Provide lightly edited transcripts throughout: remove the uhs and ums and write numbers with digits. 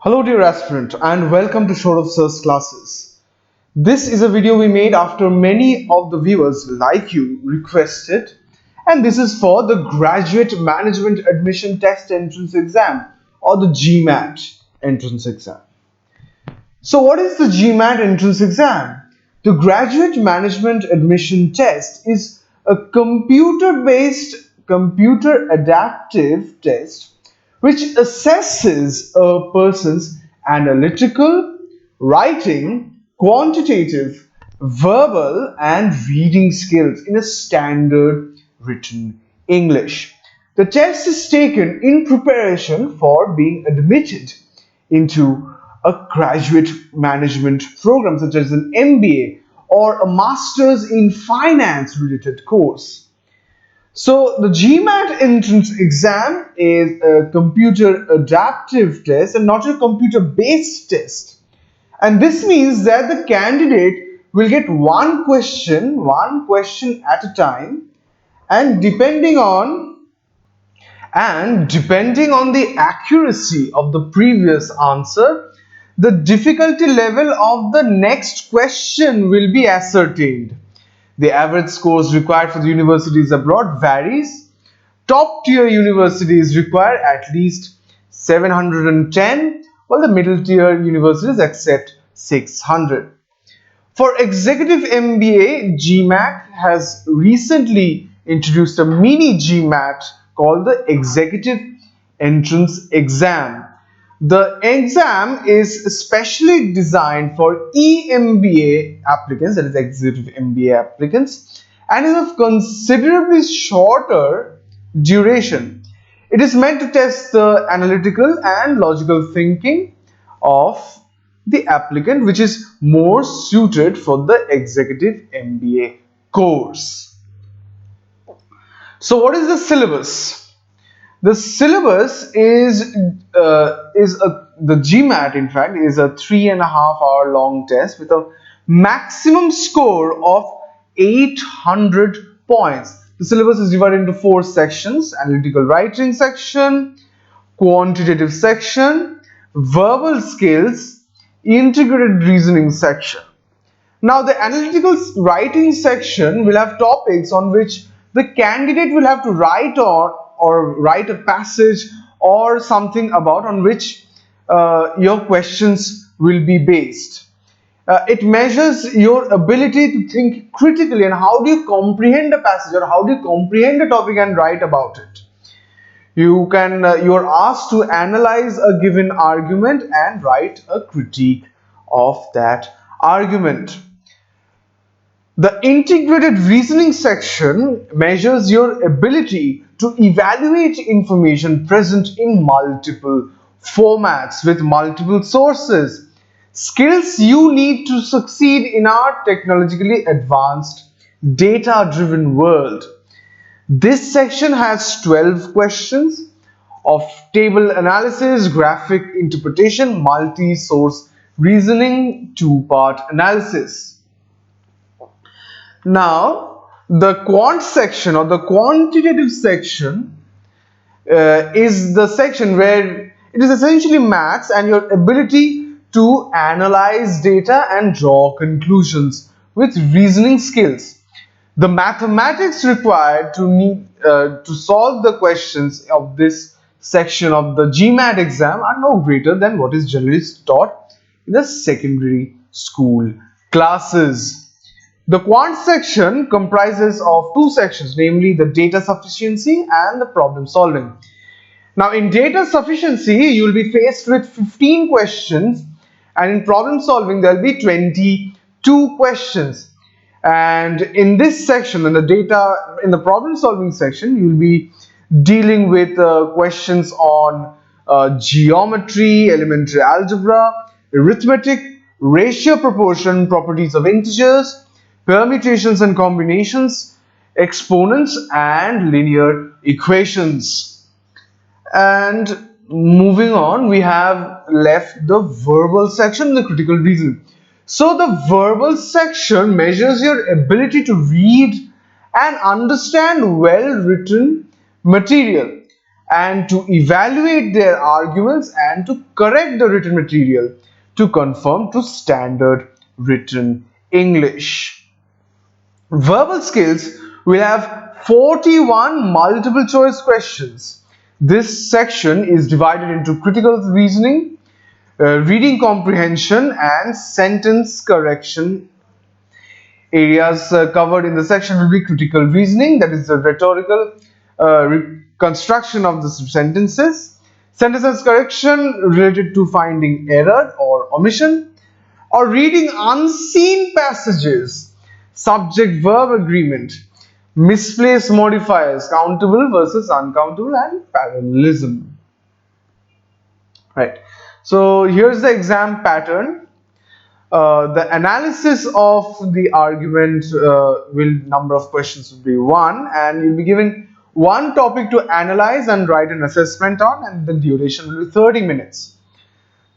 Hello dear aspirant and welcome to Short of Sir's classes. This is a video we made after many of the viewers like you requested, and this is for the Graduate Management Admission Test Entrance Exam or the GMAT entrance exam. So what is the GMAT entrance exam? The Graduate Management Admission Test is a computer-based, computer-adaptive test which assesses a person's analytical, writing, quantitative, verbal and reading skills in a standard written English. The test is taken in preparation for being admitted into a graduate management program such as an MBA or a Masters in Finance related course. So the GMAT entrance exam is a computer adaptive test and not a computer based test. And this means that the candidate will get one question at a time, and depending on the accuracy of the previous answer, the difficulty level of the next question will be ascertained. The average scores required for the universities abroad varies. Top tier universities require at least 710, while the middle tier universities accept 600. For executive MBA, GMAT has recently introduced a mini GMAT called the Executive Entrance Exam. The exam is specially designed for EMBA applicants, that is executive MBA applicants, and is of considerably shorter duration. It is meant to test the analytical and logical thinking of the applicant, which is more suited for the executive MBA course. So what is the syllabus? The syllabus is the GMAT, in fact, is a 3.5-hour long test with a maximum score of 800 points. The syllabus is divided into 4 sections: analytical writing section, quantitative section, verbal skills, integrated reasoning section. Now the analytical writing section will have topics on which the candidate will have to write or write a passage or something about on which your questions will be based. It measures your ability to think critically and how do you comprehend a passage or how do you comprehend a topic and write about it. You are asked to analyze a given argument and write a critique of that argument. The integrated reasoning section measures your ability to evaluate information present in multiple formats with multiple sources, skills you need to succeed in our technologically advanced, data-driven world. This section has 12 questions of table analysis, graphic interpretation, multi-source reasoning, two-part analysis. Now, the quant section or the quantitative section is the section where it is essentially maths and your ability to analyze data and draw conclusions with reasoning skills. The mathematics required to solve the questions of this section of the GMAT exam are no greater than what is generally taught in the secondary school classes. The quant section comprises of 2 sections, namely the data sufficiency and the problem solving. Now in data sufficiency, you will be faced with 15 questions, and in problem solving there will be 22 questions. And in this section, in the problem solving section, you will be dealing with questions on geometry, elementary algebra, arithmetic, ratio proportion, properties of integers, permutations and combinations, exponents and linear equations. And moving on, we have left the verbal section, the critical reasoning. So the verbal section measures your ability to read and understand well-written material. and to evaluate their arguments and to correct the written material to conform to standard written English. Verbal skills will have 41 multiple choice questions. This section is divided into critical reasoning, reading comprehension, and sentence correction. Areas covered in the section will be critical reasoning, that is the rhetorical construction of the sentences, sentence correction related to finding error or omission, or reading unseen passages, subject verb agreement, misplaced modifiers, countable versus uncountable, and parallelism. Right. So here's the exam pattern. The analysis of the argument number of questions will be 1, and you'll be given one topic to analyze and write an assessment on, and the duration will be 30 minutes.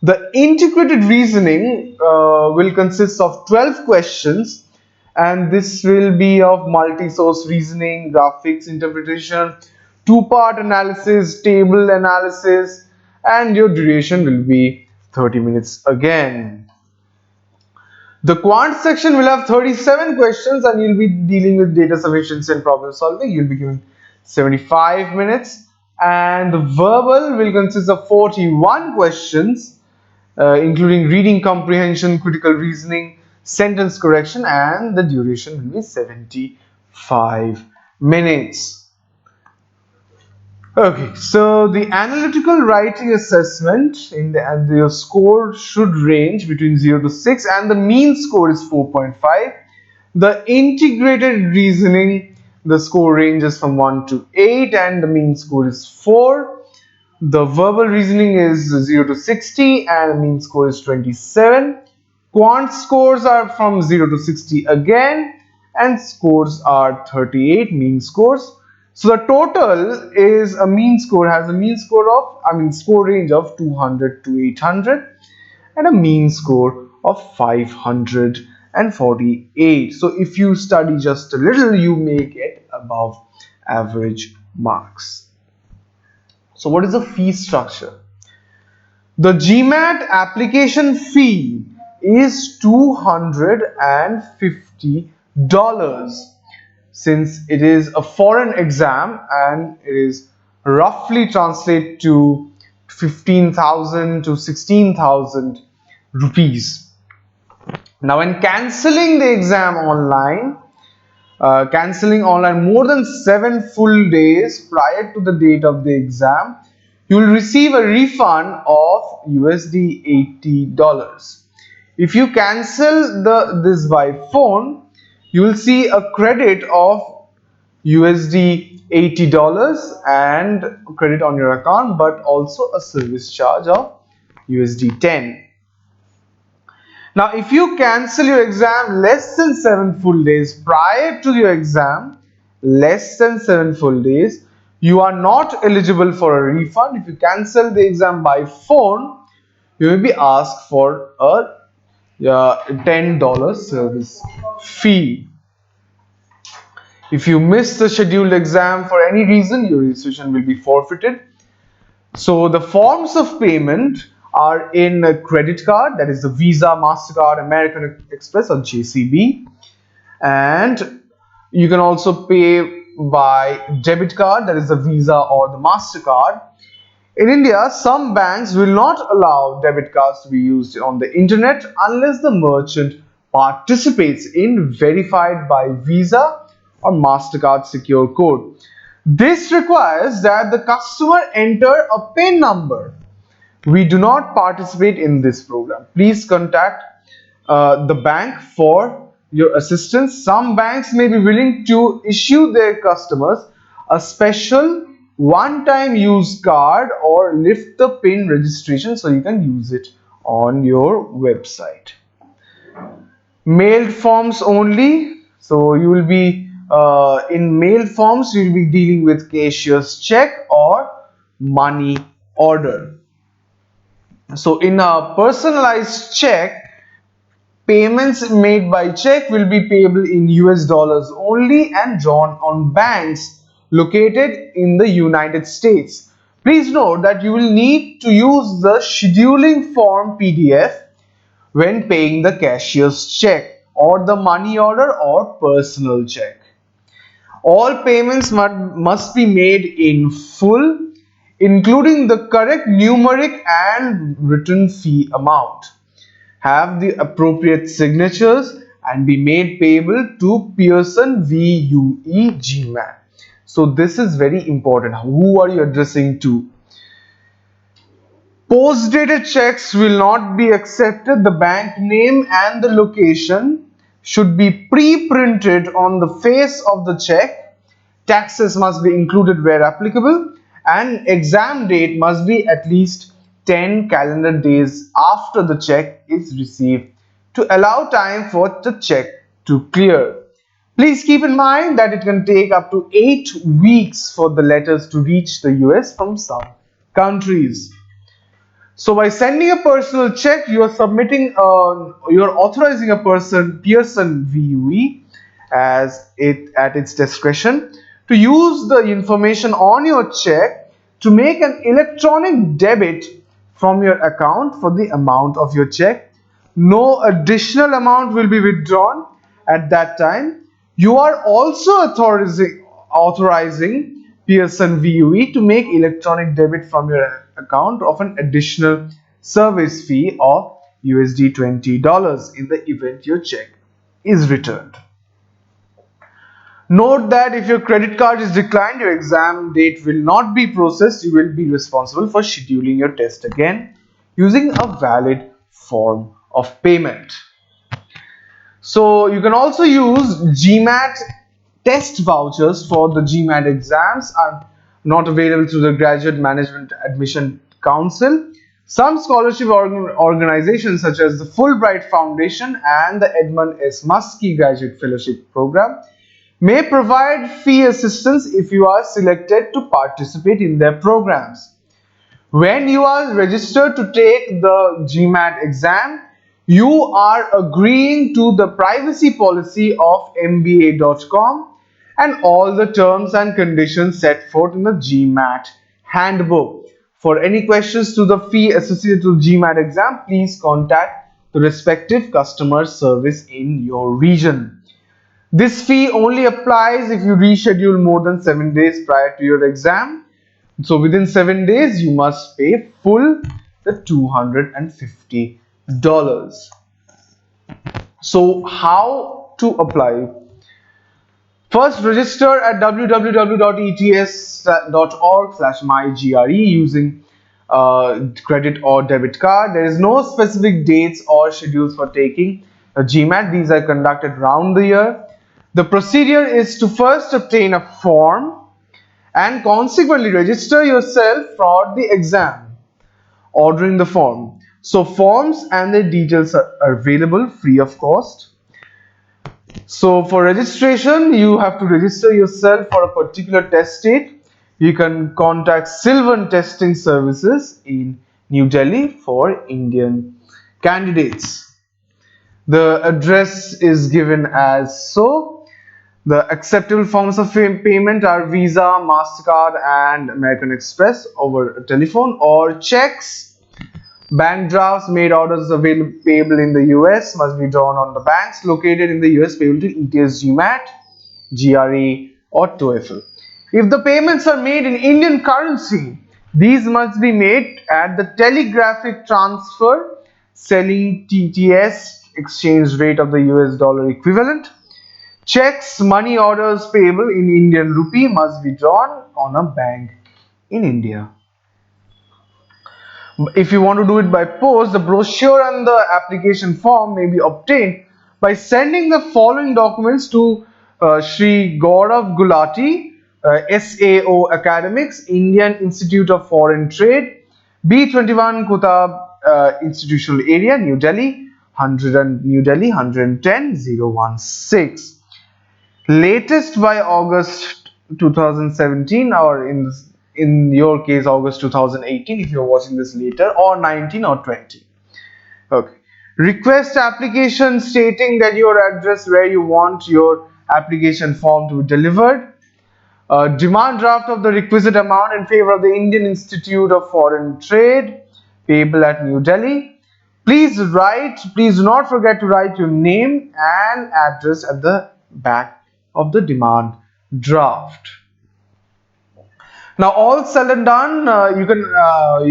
The integrated reasoning will consist of 12 questions, and this will be of multi-source reasoning, graphics interpretation, two-part analysis, table analysis, and your duration will be 30 minutes again. The quant section will have 37 questions, and you'll be dealing with data sufficiency and problem solving. You'll be given 75 minutes, and the verbal will consist of 41 questions, including reading comprehension, critical reasoning, sentence correction, and the duration will be 75 minutes. Okay, so the analytical writing assessment and your score should range between 0 to 6, and the mean score is 4.5. The integrated reasoning, the score ranges from 1 to 8, and the mean score is 4. The verbal reasoning is 0 to 60, and the mean score is 27. Quant scores are from 0 to 60 again, and scores are 38, mean scores. So the total is score range of 200 to 800, and a mean score of 548. So if you study just a little, you may get above average marks. So what is the fee structure? The GMAT application fee is $250. Since it is a foreign exam and it is roughly translate to 15,000 to 16,000 rupees. Now, when cancelling the exam online, cancelling online more than 7 full days prior to the date of the exam, you will receive a refund of USD $80. If you cancel this by phone, you will see a credit of USD $80 and credit on your account, but also a service charge of USD 10. Now, if you cancel your exam less than 7 full days prior to your exam, you are not eligible for a refund. If you cancel the exam by phone, you will be asked for a $10 service fee. If you miss the scheduled exam for any reason, your registration will be forfeited. So the forms of payment are in a credit card, that is the Visa, MasterCard, American Express, or JCB, and you can also pay by debit card, that is the Visa or the MasterCard. In India, some banks will not allow debit cards to be used on the internet unless the merchant participates in verified by Visa or MasterCard secure code. This requires that the customer enter a PIN number. We do not participate in this program. Please contact the bank for your assistance. Some banks may be willing to issue their customers a special one-time use card or lift the PIN registration so you can use it on your website. Mailed forms only. So you will be in mailed forms, you will be dealing with cashier's check or money order. So in a personalized check, payments made by check will be payable in US dollars only and drawn on banks located in the United States. Please note that you will need to use the scheduling form PDF when paying the cashier's check or the money order or personal check. All payments must be made in full, including the correct numeric and written fee amount, have the appropriate signatures, and be made payable to Pearson VUE GMAT. So this is very important. Who are you addressing to? Post-dated checks will not be accepted. The bank name and the location should be pre-printed on the face of the check. Taxes must be included where applicable, and exam date must be at least 10 calendar days after the check is received to allow time for the check to clear. Please keep in mind that it can take up to 8 weeks for the letters to reach the US from some countries. So by sending a personal check, you are you're authorizing a Pearson VUE at its discretion to use the information on your check to make an electronic debit from your account for the amount of your check. No additional amount will be withdrawn at that time. You are also authorizing Pearson VUE to make electronic debit from your account of an additional service fee of USD $20 in the event your check is returned. Note that if your credit card is declined, your exam date will not be processed. You will be responsible for scheduling your test again using a valid form of payment. So you can also use GMAT test vouchers for the GMAT exams are not available through the Graduate Management Admission Council. Some scholarship organizations such as the Fulbright Foundation and the Edmund S. Muskie Graduate Fellowship Program may provide fee assistance if you are selected to participate in their programs. When you are registered to take the GMAT exam, you are agreeing to the privacy policy of MBA.com and all the terms and conditions set forth in the GMAT handbook. For any questions to the fee associated to GMAT exam, please contact the respective customer service in your region. This fee only applies if you reschedule more than 7 days prior to your exam. So within 7 days, you must pay full the $250. So how to apply? First, register at www.ets.org/mygre using credit or debit card. There is no specific dates or schedules for taking a GMAT. These are conducted round the year. The procedure is to first obtain a form and consequently register yourself for the exam, ordering the form. So forms and their details are available free of cost. So for registration, you have to register yourself for a particular test date. You can contact Sylvan Testing Services in New Delhi for Indian candidates. The address is given as so. The acceptable forms of payment are Visa, MasterCard, and American Express over telephone, or checks. Bank drafts made orders payable in the US must be drawn on the banks located in the US payable to ETS GMAT, GRE, or TOEFL. If the payments are made in Indian currency, these must be made at the telegraphic transfer selling TTS exchange rate of the US dollar equivalent. Checks, money orders payable in Indian rupee must be drawn on a bank in India. If you want to do it by post, the brochure and the application form may be obtained by sending the following documents to Sri Gaurav Gulati, SAO Academics, Indian Institute of Foreign Trade, B21 Kutab Institutional Area, New Delhi, 110-016. Latest by August 2017, or in your case August 2018 if you're watching this later, or 19 or 20. Okay. Request application stating that your address where you want your application form to be delivered. Demand draft of the requisite amount in favor of the Indian Institute of Foreign Trade, payable at New Delhi. Please do not forget to write your name and address at the back of the demand draft. Now, all said and done, you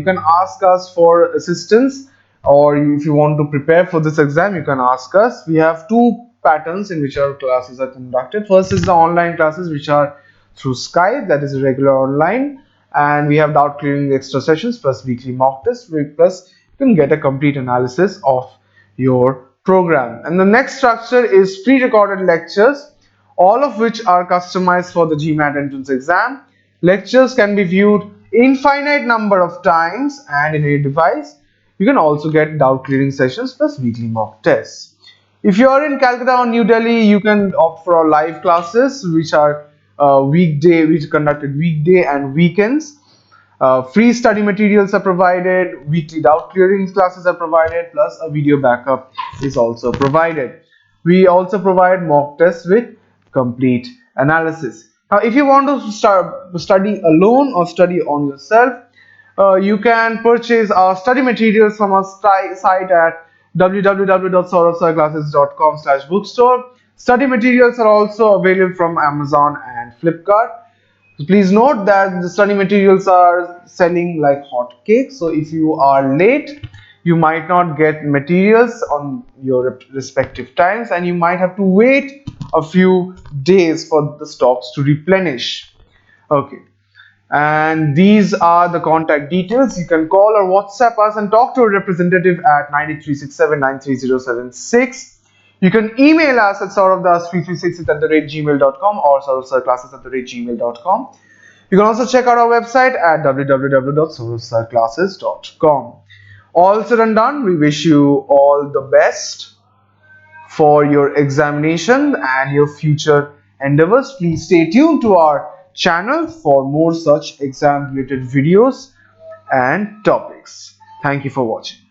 can ask us for assistance, or if you want to prepare for this exam, you can ask us. We have two patterns in which our classes are conducted. First is the online classes, which are through Skype, that is regular online, and we have doubt clearing extra sessions plus weekly mock tests. Plus, you can get a complete analysis of your program. And the next structure is pre-recorded lectures, all of which are customized for the GMAT entrance exam. Lectures can be viewed infinite number of times and in a device. You can also get doubt clearing sessions plus weekly mock tests. If you are in Calcutta or New Delhi, you can opt for our live classes, which are conducted weekday and weekends. Free study materials are provided, weekly doubt clearing classes are provided, plus a video backup is also provided. We also provide mock tests with complete analysis. Now, if you want to study alone or study on yourself, you can purchase our study materials from our site at www.sauravsirclasses.com/bookstore. Study materials are also available from Amazon and Flipkart. Please note that the study materials are selling like hotcakes. So if you are late, you might not get materials on your respective times, and you might have to wait a few days for the stocks to replenish. Okay. And these are the contact details. You can call or WhatsApp us and talk to a representative at 9367930076. You can email us at sauravdas336@gmail.com or sauravsirclasses@gmail.com. You can also check out our website at www.sauravsirclasses.com. All said and done, we wish you all the best for your examination and your future endeavors. Please stay tuned to our channel for more such exam related videos and topics. Thank you for watching.